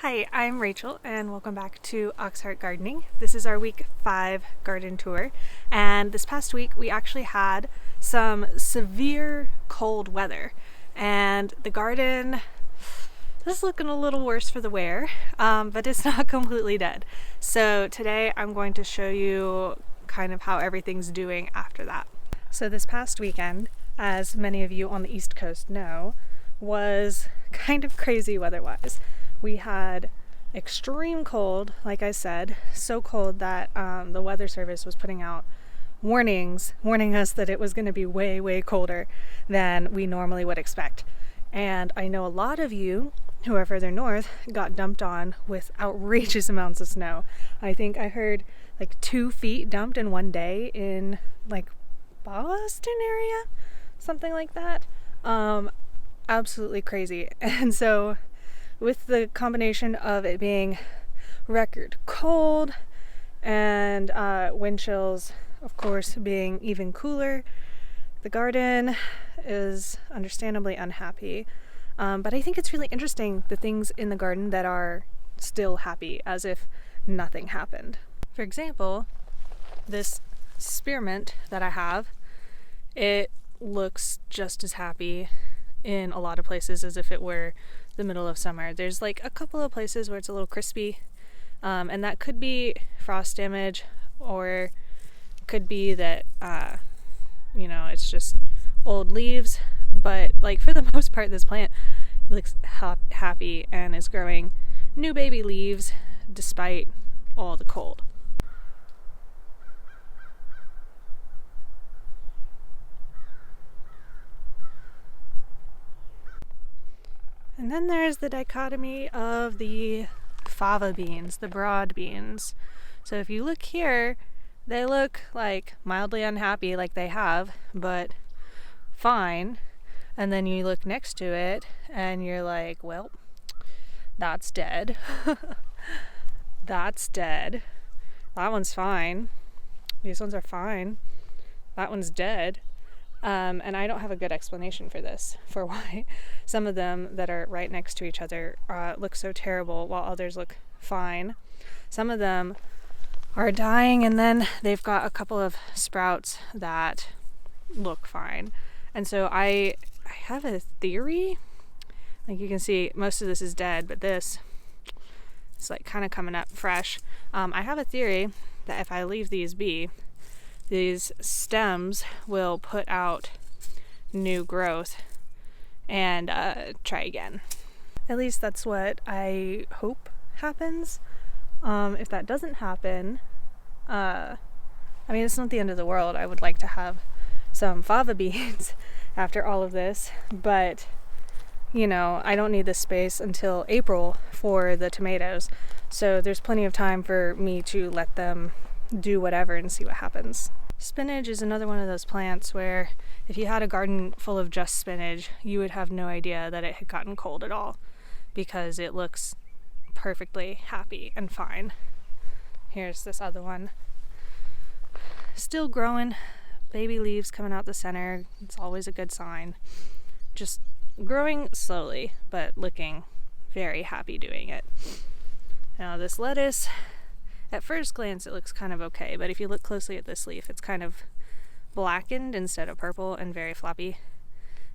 Hi, I'm Rachel and welcome back to Auxhart Gardening. This is our week 5 garden tour, and this past week we actually had some severe cold weather and the garden is looking a little worse for the wear, but it's not completely dead. So today I'm going to show you kind of how everything's doing after that. So this past weekend, as many of you on the East Coast know, was kind of crazy weather-wise. We had extreme cold, like I said, so cold that the weather service was putting out warnings, warning us that it was going to be way, way colder than we normally would expect. And I know a lot of you who are further north got dumped on with outrageous amounts of snow. I think I heard like 2 feet dumped in one day in like Boston area, something like that. Absolutely crazy. And so with the combination of it being record cold and wind chills, of course, being even cooler, the garden is understandably unhappy. But I think it's really interesting, the things in the garden that are still happy, as if nothing happened. For example, this spearmint that I have, it looks just as happy in a lot of places as if it were the middle of summer. There's like a couple of places where it's a little crispy, and that could be frost damage, or could be that it's just old leaves. But like for the most part, this plant looks happy and is growing new baby leaves despite all the cold. And then there's the dichotomy of the fava beans, the broad beans. So if you look here, they look like mildly unhappy, like they have, but fine. And then you look next to it and you're like, well, that's dead. That's dead. That one's fine. These ones are fine. That one's dead. And I don't have a good explanation for this, for why some of them that are right next to each other look so terrible while others look fine. Some of them are dying, and then they've got a couple of sprouts that look fine. And so I have a theory. Like you can see, most of this is dead, but this is like kind of coming up fresh. I have a theory that if I leave these be, these stems will put out new growth and try again. At least that's what I hope happens. If that doesn't happen, it's not the end of the world. I would like to have some fava beans after all of this, but I don't need this space until April for the tomatoes, so there's plenty of time for me to let them do whatever and see what happens. Spinach is another one of those plants where if you had a garden full of just spinach, you would have no idea that it had gotten cold at all, because it looks perfectly happy and fine. Here's this other one. Still growing, baby leaves coming out the center. It's always a good sign. Just growing slowly, but looking very happy doing it. Now this lettuce, at first glance it looks kind of okay, but if you look closely at this leaf, it's kind of blackened instead of purple and very floppy.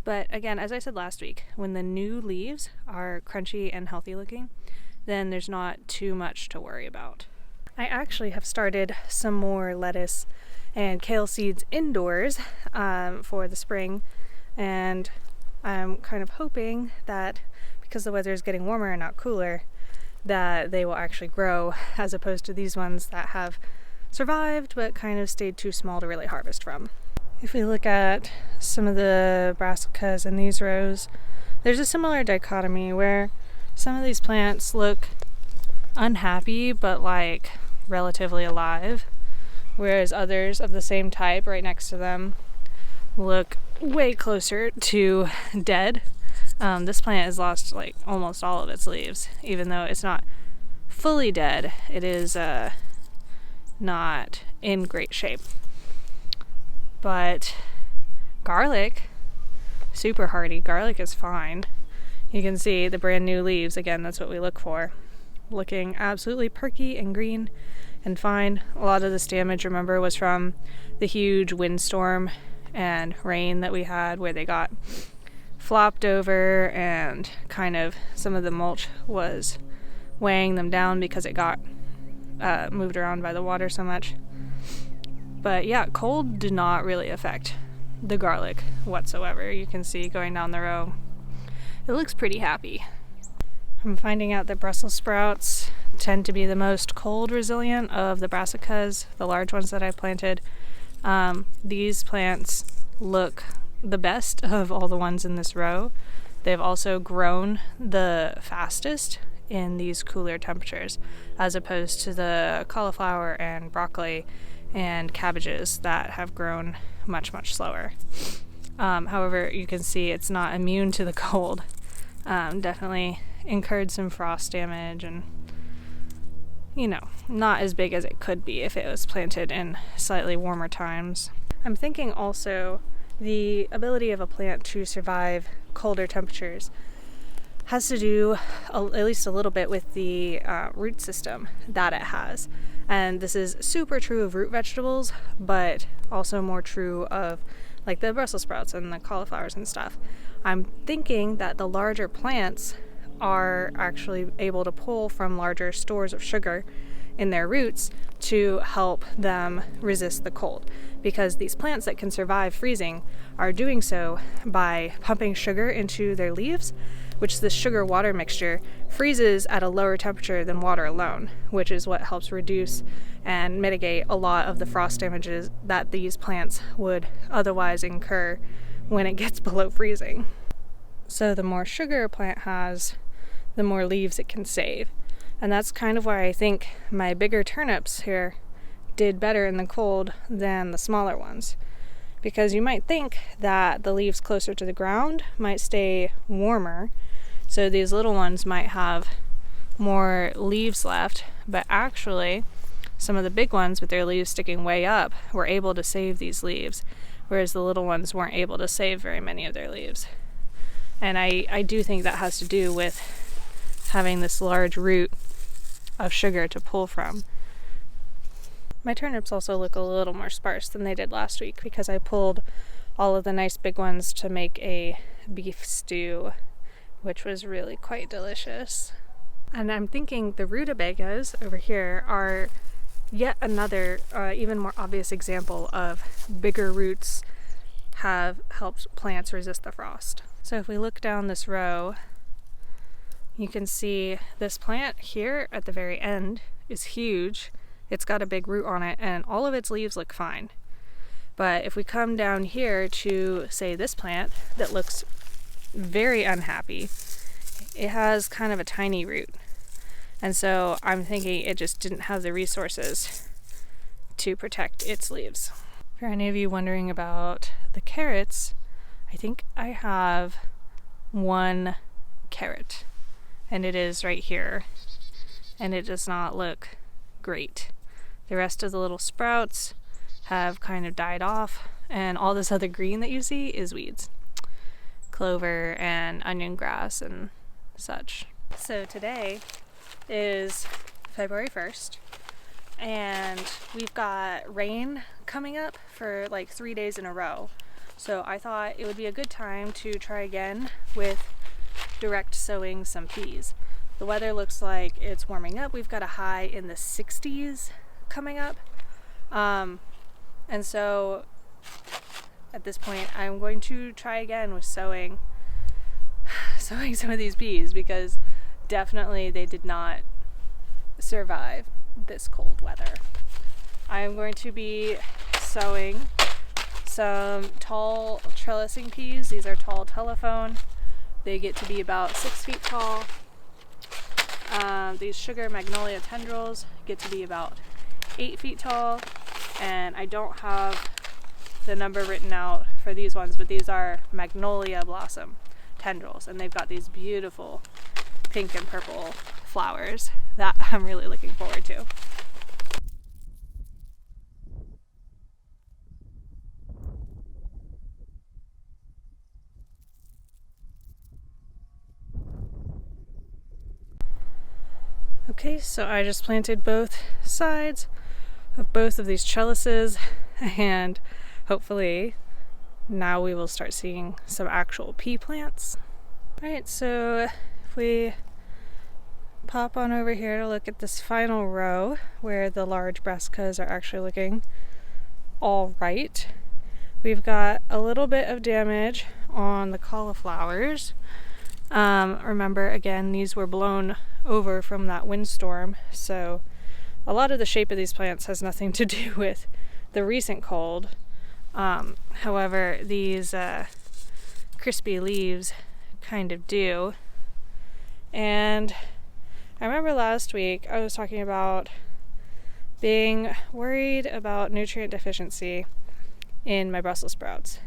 But again, as I said last week, when the new leaves are crunchy and healthy looking, then there's not too much to worry about. I actually have started some more lettuce and kale seeds indoors for the spring, and I'm kind of hoping that because the weather is getting warmer and not cooler, that they will actually grow, as opposed to these ones that have survived but kind of stayed too small to really harvest from. If we look at some of the brassicas in these rows, there's a similar dichotomy where some of these plants look unhappy but like relatively alive, whereas others of the same type right next to them look way closer to dead. This plant has lost like almost all of its leaves, even though it's not fully dead. It is not in great shape. But garlic, super hardy. Garlic is fine. You can see the brand new leaves. Again, that's what we look for. looking absolutely perky and green and fine. A lot of this damage, remember, was from the huge windstorm and rain that we had, where they got flopped over and kind of some of the mulch was weighing them down because it got moved around by the water so much. But yeah, cold did not really affect the garlic whatsoever. You can see going down the row, it looks pretty happy. I'm finding out that Brussels sprouts tend to be the most cold resilient of the brassicas, the large ones that I planted. These plants look the best of all the ones in this row. They've also grown the fastest in these cooler temperatures, as opposed to the cauliflower and broccoli and cabbages that have grown much slower. However, you can see it's not immune to the cold. Definitely incurred some frost damage and, not as big as it could be if it was planted in slightly warmer times. I'm thinking also the ability of a plant to survive colder temperatures has to do at least a little bit with the root system that it has. And this is super true of root vegetables, but also more true of like the Brussels sprouts and the cauliflowers and stuff. I'm thinking that the larger plants are actually able to pull from larger stores of sugar in their roots to help them resist the cold, because these plants that can survive freezing are doing so by pumping sugar into their leaves, which this sugar water mixture freezes at a lower temperature than water alone, which is what helps reduce and mitigate a lot of the frost damages that these plants would otherwise incur when it gets below freezing. So the more sugar a plant has, the more leaves it can save. And that's kind of why I think my bigger turnips here did better in the cold than the smaller ones. Because you might think that the leaves closer to the ground might stay warmer, so these little ones might have more leaves left, but actually some of the big ones with their leaves sticking way up were able to save these leaves, whereas the little ones weren't able to save very many of their leaves. And I do think that has to do with having this large root of sugar to pull from. My turnips also look a little more sparse than they did last week because I pulled all of the nice big ones to make a beef stew, which was really quite delicious. And I'm thinking the rutabagas over here are yet another even more obvious example of bigger roots have helped plants resist the frost. So if we look down this row, you can see this plant here at the very end is huge. It's got a big root on it and all of its leaves look fine. But if we come down here to, say, this plant that looks very unhappy, it has kind of a tiny root. And so I'm thinking it just didn't have the resources to protect its leaves. For any of you wondering about the carrots, I think I have one carrot, and it is right here, and it does not look great. The rest of the little sprouts have kind of died off, and all this other green that you see is weeds. Clover and onion grass and such. So today is February 1st, and we've got rain coming up for like 3 days in a row. So I thought it would be a good time to try again with direct sowing some peas. The weather looks like it's warming up. We've got a high in the 60s coming up. And so at this point I'm going to try again with sowing some of these peas, because definitely they did not survive this cold weather. I'm going to be sowing some tall trellising peas. These are tall telephone. They get to be about 6 feet tall. These sugar magnolia tendrils get to be about 8 feet tall, and I don't have the number written out for these ones, but these are magnolia blossom tendrils, and they've got these beautiful pink and purple flowers that I'm really looking forward to. Okay, so I just planted both sides of both of these trellises, and hopefully now we will start seeing some actual pea plants. Alright, so if we pop on over here to look at this final row where the large brassicas are actually looking all right, we've got a little bit of damage on the cauliflowers. Remember, again, these were blown over from that windstorm, so a lot of the shape of these plants has nothing to do with the recent cold. However, these crispy leaves kind of do. And I remember last week I was talking about being worried about nutrient deficiency in my Brussels sprouts.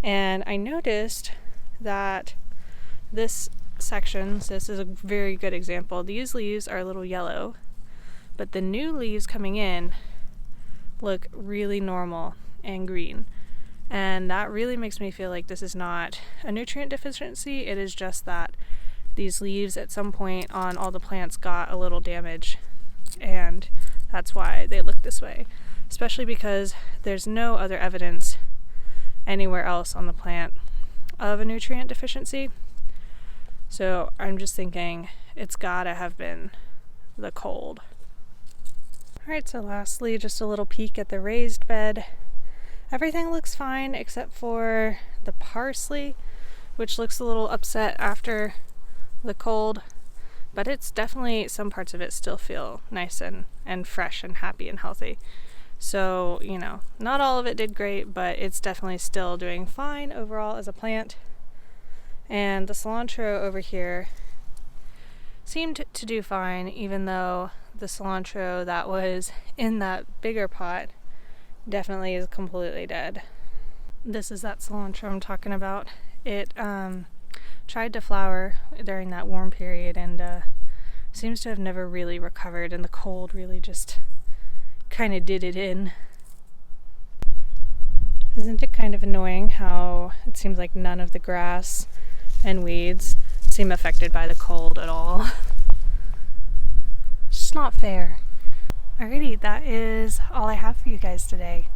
And I noticed that this section, so this is a very good example, these leaves are a little yellow, but the new leaves coming in look really normal and green. And that really makes me feel like this is not a nutrient deficiency, it is just that these leaves at some point on all the plants got a little damage, and that's why they look this way. Especially because there's no other evidence anywhere else on the plant of a nutrient deficiency. So I'm just thinking it's gotta have been the cold. Alright, so lastly, just a little peek at the raised bed. Everything looks fine except for the parsley, which looks a little upset after the cold, but it's definitely, some parts of it still feel nice and fresh and happy and healthy. So, you know, not all of it did great, but it's definitely still doing fine overall as a plant. And the cilantro over here seemed to do fine, even though the cilantro that was in that bigger pot definitely is completely dead. This is that cilantro I'm talking about. It tried to flower during that warm period and seems to have never really recovered, and the cold really just kind of did it in. Isn't it kind of annoying how it seems like none of the grass and weeds seem affected by the cold at all? It's just not fair. Alrighty, that is all I have for you guys today.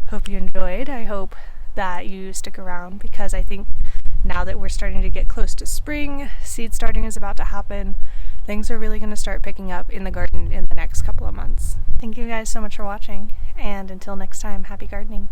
Hope you enjoyed. I hope that you stick around, because I think now that we're starting to get close to spring, seed starting is about to happen, things are really going to start picking up in the garden in the next couple of months. Thank you guys so much for watching, and until next time, happy gardening.